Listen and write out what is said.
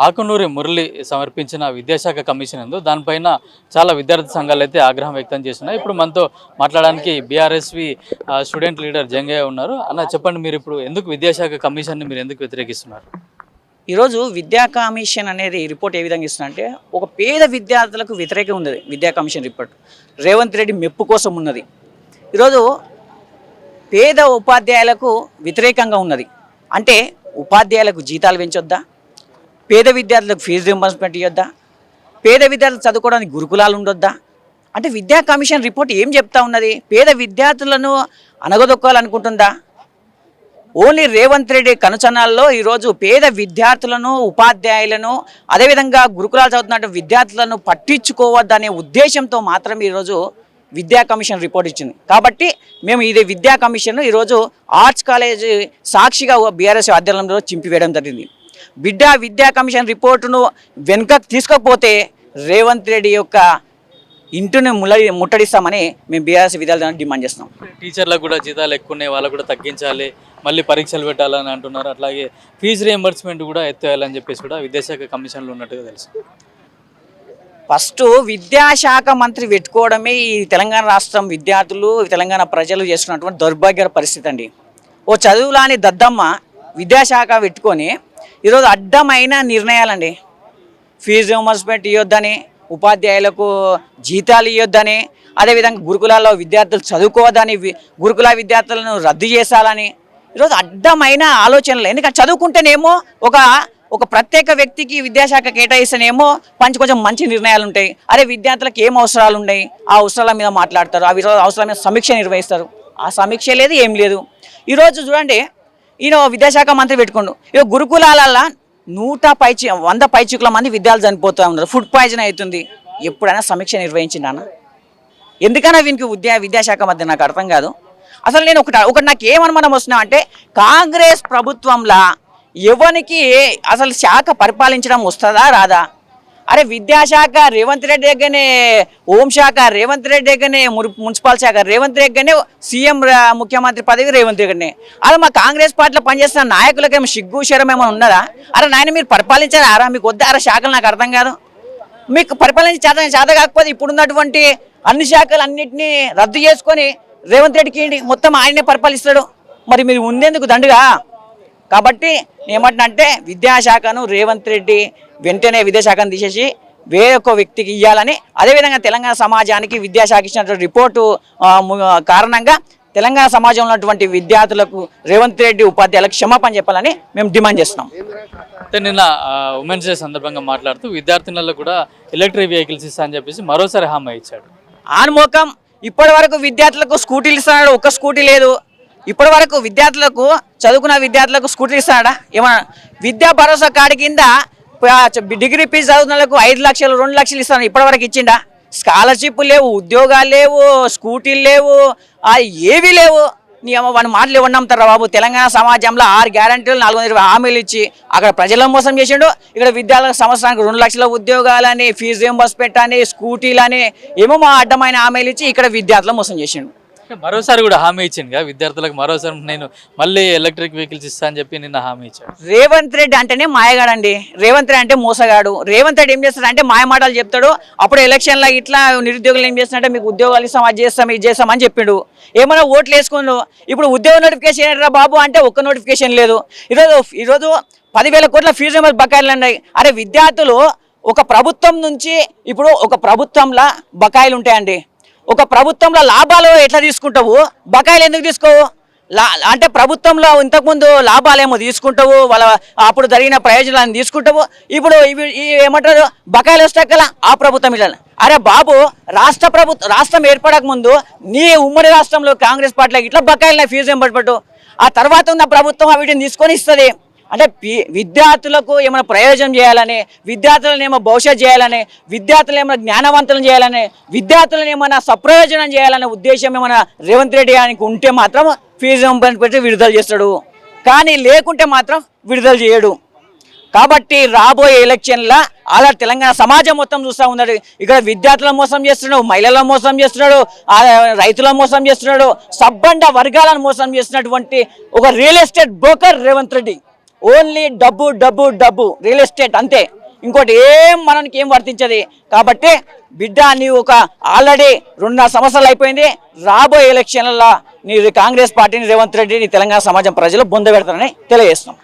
ఆకునూరి మురళి సమర్పించిన విద్యాశాఖ కమిషన్ ఎందు దానిపైన చాలా విద్యార్థి సంఘాలు అయితే ఆగ్రహం వ్యక్తం చేస్తున్నాయి. ఇప్పుడు మనతో మాట్లాడడానికి బీఆర్ఎస్వి స్టూడెంట్ లీడర్ జంగయ్య ఉన్నారు. అన్న చెప్పండి, మీరు ఇప్పుడు ఎందుకు విద్యాశాఖ కమిషన్ని మీరు ఎందుకు వ్యతిరేకిస్తున్నారు? ఈరోజు విద్యా కమిషన్ అనేది రిపోర్ట్ ఏ విధంగా ఇస్తుందంటే ఒక పేద విద్యార్థులకు వ్యతిరేకం ఉన్నది. విద్యా కమిషన్ రిపోర్ట్ రేవంత్ రెడ్డి మెప్పు కోసం ఉన్నది. ఈరోజు పేద ఉపాధ్యాయులకు వ్యతిరేకంగా ఉన్నది. అంటే ఉపాధ్యాయులకు జీతాలు పెంచొద్దా, పేద విద్యార్థులకు ఫీజు రింబర్స్మెంట్ ఇవ్వద్దా, పేద విద్యార్థులు చదువుకోవడానికి గురుకులాలు ఉండొద్దా? అంటే విద్యా కమిషన్ రిపోర్ట్ ఏం చెప్తా ఉన్నది? పేద విద్యార్థులను అనగదొక్కాలనుకుంటుందా? ఓన్లీ రేవంత్ రెడ్డి కనుచనాల్లో ఈరోజు పేద విద్యార్థులను, ఉపాధ్యాయులను, అదేవిధంగా గురుకులాలు చదువుతున్న విద్యార్థులను పట్టించుకోవద్దనే ఉద్దేశంతో మాత్రం ఈరోజు విద్యా కమిషన్ రిపోర్ట్ ఇచ్చింది. కాబట్టి మేము ఇదే విద్యా కమిషన్ ఈరోజు ఆర్ట్స్ కాలేజీ సాక్షిగా బీఆర్ఎస్ ఆధ్వర్యంలో చింపివేయడం జరిగింది. విద్యా కమిషన్ రిపోర్టును వెనుకకు తీసుకోకపోతే రేవంత్ రెడ్డి యొక్క ఇంటిని ముట్టడిస్తామని మేము బీఆర్ఎస్ విద్యార్థులను డిమాండ్ చేస్తున్నాం. టీచర్లకు కూడా జీతాలు ఎక్కువ ఉన్నాయి, వాళ్ళకు కూడా తగ్గించాలి, మళ్ళీ పరీక్షలు పెట్టాలని అంటున్నారు. అట్లాగే ఫీజు రియంబర్స్మెంట్ కూడా ఎత్తేయాలని చెప్పేసి కూడా విద్యాశాఖ కమిషన్లో ఉన్నట్టుగా తెలుసు. ఫస్ట్ విద్యాశాఖ మంత్రి పెట్టుకోవడమే ఈ తెలంగాణ రాష్ట్రం విద్యార్థులు, తెలంగాణ ప్రజలు చేసుకున్నటువంటి దౌర్భాగ్య పరిస్థితి అండి. ఓ చదువులాని దద్దమ్మ విద్యాశాఖ పెట్టుకొని ఈరోజు అడ్డమైన నిర్ణయాలండి. ఫీజు రియంబర్స్మెంట్ ఇవ్వద్దని, ఉపాధ్యాయులకు జీతాలు ఇవ్వద్దని, అదేవిధంగా గురుకులాల్లో విద్యార్థులు చదువుకోవద్దని, గురుకుల విద్యార్థులను రద్దు చేసాలని ఈరోజు అడ్డమైన ఆలోచనలు. ఎందుకంటే చదువుకుంటేనేమో ఒక ప్రత్యేక వ్యక్తికి విద్యాశాఖ కేటాయిస్తేనేమో కొంచెం మంచి నిర్ణయాలు ఉంటాయి. అదే విద్యార్థులకు ఏం అవసరాలు ఉన్నాయి, ఆ అవసరాల మీద మాట్లాడతారు, ఆ అవసరాల మీద సమీక్ష నిర్వహిస్తారు. ఆ సమీక్ష లేదు, ఏం లేదు. ఈరోజు చూడండి, ఈయన విద్యాశాఖ మంత్రి పెట్టుకోండు. ఇక గురుకులాల 100 పైచికుల మంది విద్యార్థులు చనిపోతూ ఉన్నారు, ఫుడ్ పాయిజన్ అవుతుంది. ఎప్పుడైనా సమీక్ష నిర్వహించింది అన్న? ఎందుకన్నా వీనికి విద్యాశాఖ మధ్య నాకు అర్థం కాదు. అసలు నేను ఒకటి నాకు ఏమనుమానం వస్తున్నా అంటే, కాంగ్రెస్ ప్రభుత్వంలో ఎవరికి అసలు శాఖ పరిపాలించడం వస్తుందా రాదా? అరే విద్యాశాఖ రేవంత్ రెడ్డి దగ్గరనే, హోంశాఖ రేవంత్ రెడ్డి దగ్గరనే, మున్సిపల్ శాఖ రేవంత్ రెడ్డి దగ్గరనే, సీఎం ముఖ్యమంత్రి పదవి రేవంత్ దగ్గరనే. అదే మా కాంగ్రెస్ పార్టీలో పనిచేస్తున్న నాయకులకేమో సిగ్గు శరం ఏమైనా ఉన్నదా? అరే నాయన మీరు పరిపాలించారా? అరా మీకు వద్దా అరా శాఖలు? నాకు అర్థం కాదు. మీకు పరిపాలించే చేత కాకపోతే ఇప్పుడున్నటువంటి అన్ని శాఖలు అన్నింటినీ రద్దు చేసుకొని రేవంత్ రెడ్డికి మొత్తం ఆయనే పరిపాలిస్తాడు. మరి మీరు ఉండేందుకు దండుగా. కాబట్టి ఏమంటున్నంటే విద్యాశాఖను రేవంత్ రెడ్డి వెంటనే విద్యాశాఖను తీసేసి వేరొక వ్యక్తికి ఇవ్వాలని, అదేవిధంగా తెలంగాణ సమాజానికి విద్యాశాఖ ఇచ్చినటువంటి రిపోర్టు కారణంగా తెలంగాణ సమాజంలో ఉన్నటువంటి విద్యార్థులకు రేవంత్ రెడ్డి ఉపాధ్యాయులకు క్షమాపణ చెప్పాలని మేము డిమాండ్ చేస్తున్నాం. అయితే నిన్న ఉమెన్స్ డే సందర్భంగా మాట్లాడుతూ విద్యార్థినులకు కూడా ఎలక్ట్రిక్ వెహికల్స్ ఇస్తా అని చెప్పేసి మరోసారి హామీ ఇచ్చాడు. ఆన్మోకం ఇప్పటి వరకు విద్యార్థులకు స్కూటీలు ఇస్తున్నాడు, ఒక్క స్కూటీ లేదు. ఇప్పటి వరకు విద్యార్థులకు, చదువుకున్న విద్యార్థులకు స్కూటీలు ఇస్తున్నాడా? ఏమన్నా విద్యా భరోసా కార్డు కింద డిగ్రీ ఫీజు చదువుతున్నలకు 5 లక్షలు 2 లక్షలు ఇస్తాను, ఇప్పటివరకు ఇచ్చిండా? స్కాలర్షిప్ లేవు, ఉద్యోగాలు లేవు, స్కూటీలు లేవు, ఏవీ లేవు. నీ అమ్మ వాడిని మాటలు ఇవ్వండి నమ్ముతారా బాబు? తెలంగాణ సమాజంలో 6 గ్యారంటీలు 420 హామీలు ఇచ్చి అక్కడ ప్రజలను మోసం చేసిండు. ఇక్కడ విద్యార్థులకు సంవత్సరానికి 2 లక్షల ఉద్యోగాలని, ఫీజు రియంబర్స్మెంట్ అని, స్కూటీలని ఏమో మా అడ్డమైన హామీలు ఇచ్చి ఇక్కడ విద్యార్థులను మోసం చేసిండు. మరోసారి కూడా హామీ ఇచ్చింది కదా విద్యార్థులకు, మరోసారి నేను మళ్ళీ ఎలక్ట్రిక్ వెహికల్స్ ఇస్తా అని చెప్పి నిన్న హామీ ఇచ్చాడు. రేవంత్ రెడ్డి అంటేనే మాయగాడండి. రేవంత్ రెడ్డి అంటే మోసగాడు. రేవంత్ రెడ్డి ఏం చేస్తాడు అంటే మాయ మాటలు చెప్తాడు. అప్పుడు ఎలక్షన్లో ఇట్లా నిరుద్యోగులు ఏం చేస్తాడంటే మీకు ఉద్యోగాలు ఇస్తాం, అది చేస్తాం, ఇది చేస్తాం అని చెప్పిండు. ఏమైనా ఓట్లు వేసుకుండు. ఇప్పుడు ఉద్యోగ నోటిఫికేషన్ ఏంటరా బాబు అంటే ఒక్క నోటిఫికేషన్ లేదు. ఈరోజు 10,000 కోట్ల ఫీజు రియంబర్స్మెంట్ బకాయిలు ఉన్నాయి. అరే విద్యార్థులు ఒక ప్రభుత్వం నుంచి, ఇప్పుడు ఒక ప్రభుత్వంలో బకాయిలు ఉంటాయండి. ఒక ప్రభుత్వంలో లాభాలు ఎట్లా తీసుకుంటావు, బకాయిలు ఎందుకు తీసుకోవు? అంటే ప్రభుత్వంలో ఇంతకుముందు లాభాలేమో తీసుకుంటావు, వాళ్ళ అప్పుడు జరిగిన ప్రయోజనాలను తీసుకుంటావు. ఇప్పుడు ఏమంటారు, బకాయిలు వస్తాయి కదా ఆ ప్రభుత్వం ఇలా. అరే బాబు, రాష్ట్రం ఏర్పడక ముందు నీ ఉమ్మడి రాష్ట్రంలో కాంగ్రెస్ పార్టీలో ఇట్లా బకాయిలు ఫీజు రియంబర్స్మెంట్, ఆ తర్వాత ఉన్న ప్రభుత్వం వీటిని తీసుకొని ఇస్తుంది. అంటే విద్యార్థులకు ఏమైనా ప్రయోజనం చేయాలని, విద్యార్థులను ఏమైనా భవిష్యత్తు చేయాలని, విద్యార్థులను ఏమైనా జ్ఞానవంతులను చేయాలని, విద్యార్థులను ఏమైనా సప్రయోజనం చేయాలనే ఉద్దేశం ఏమైనా రేవంత్ రెడ్డి గారికి ఉంటే మాత్రం ఫీజు రియంబర్స్మెంట్ పెట్టి విడుదల చేస్తాడు. కానీ లేకుంటే మాత్రం విడుదల చేయడు. కాబట్టి రాబోయే ఎలక్షన్లో అలా తెలంగాణ సమాజం మొత్తం చూస్తూ ఉన్నాడు. ఇక్కడ విద్యార్థులను మోసం చేస్తున్నాడు, మహిళలను మోసం చేస్తున్నాడు, రైతులను మోసం చేస్తున్నాడు, సబ్బండ వర్గాలను మోసం చేసినటువంటి ఒక real estate broker Revanth Reddy. Only డబ్బు డబ్బు డబ్బు, రియల్ ఎస్టేట్ అంతే, ఇంకోటి ఏం మనకి ఏం వర్తించదు. కాబట్టి బిడ్డ నీవు ఆల్రెడీ 2.5 సంవత్సరాలు అయిపోయింది, రాబోయే ఎలక్షన్లలో నీ కాంగ్రెస్ పార్టీని రేవంత్ రెడ్డి నీ తెలంగాణ సమాజం ప్రజలు బొంద పెడతారని తెలియజేస్తున్నాం.